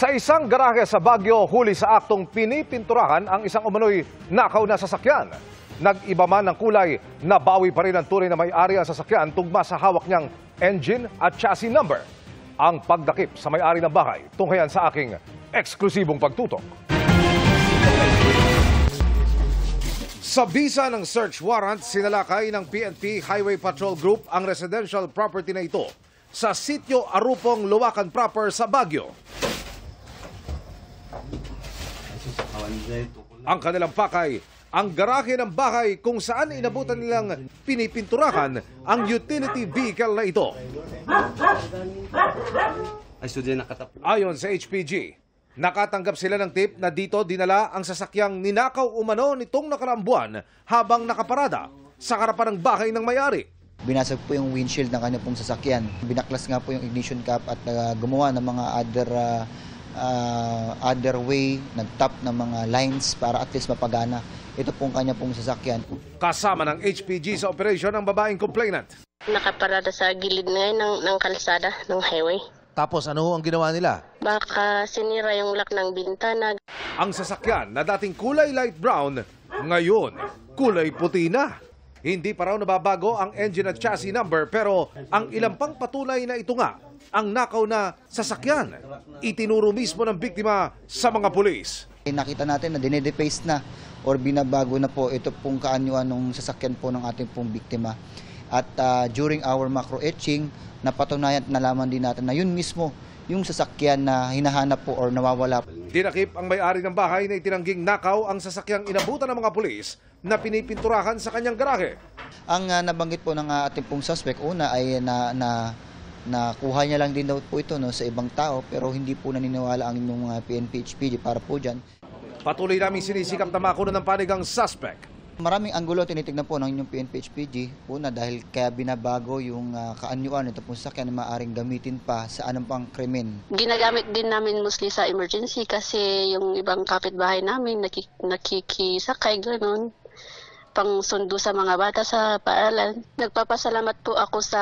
Sa isang garahe sa Baguio, huli sa aktong pinipinturahan ang isang umano'y nakaw na sasakyan. Nag-iba man ng kulay, nabawi pa rin ang tunay na may-ari ang sasakyan tugma sa hawak niyang engine at chassis number. Ang pagdakip sa may-ari ng bahay, tunghayan sa aking eksklusibong pagtutok. Sa bisa ng search warrant, sinalakay ng PNP Highway Patrol Group ang residential property na ito sa sitio Arupong, Luwakan proper sa Baguio. Ang kanilang pakay, ang garahe ng bahay kung saan inabutan nilang pinipinturahan ang utility vehicle na ito. Ayon sa HPG, nakatanggap sila ng tip na dito dinala ang sasakyang ninakaw umano nitong nakaraang buwan habang nakaparada sa harapan ng bahay ng may-ari. Binasag po yung windshield ng kanyang pong sasakyan. Binaklas nga po yung ignition cap at gumawa ng mga other way, nag-tap ng mga lines para at least mapagana. Ito pong kanya pong sasakyan. Kasama ng HPG sa operasyon ang babaeng complainant. Nakaparada sa gilid ngayon ng kalsada ng highway. Tapos ano ang ginawa nila? Baka sinira yung lock ng bintana. Ang sasakyan na dating kulay light brown, ngayon kulay puti na. Hindi pa raw nababago ang engine at chassis number pero ang ilang pang patunay na ito nga ang nakaw na sasakyan. Itinuro mismo ng biktima sa mga pulis. Nakita natin na dinedepaste na or binabago na po ito pong kaanyuan ng sasakyan po ng ating pong biktima. At during our macro etching, napatunayan at nalaman din natin na yun mismo yung sasakyan na hinahanap po or nawawala. Dinakip ang may-ari ng bahay na itinangging nakaw ang sasakyang inabutan ng mga pulis na pinipinturahan sa kanyang garahe. Ang nabanggit po ng ating pong suspect, una ay nakuha niya lang din daw po ito sa ibang tao pero hindi po naniniwala ang inyong PNP HPG para po dyan. Patuloy namin sinisikap na makunan ng panig ang suspect. Maraming anggulo tinitignan po ng inyong PNP HPG. Una dahil kaya binabago yung kaanyuan ito pong sasakyan na maaaring gamitin pa sa anong pang krimen. Ginagamit din namin mostly sa emergency kasi yung ibang kapitbahay namin nakikisakay gano'n. Pang sundo sa mga bata sa paaralan. Nagpapasalamat po ako sa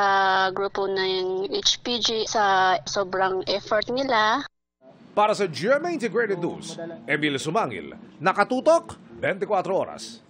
grupo ng HPG sa sobrang effort nila. Para sa GMA Integrated News, Emil Sumangil, nakatutok 24 oras.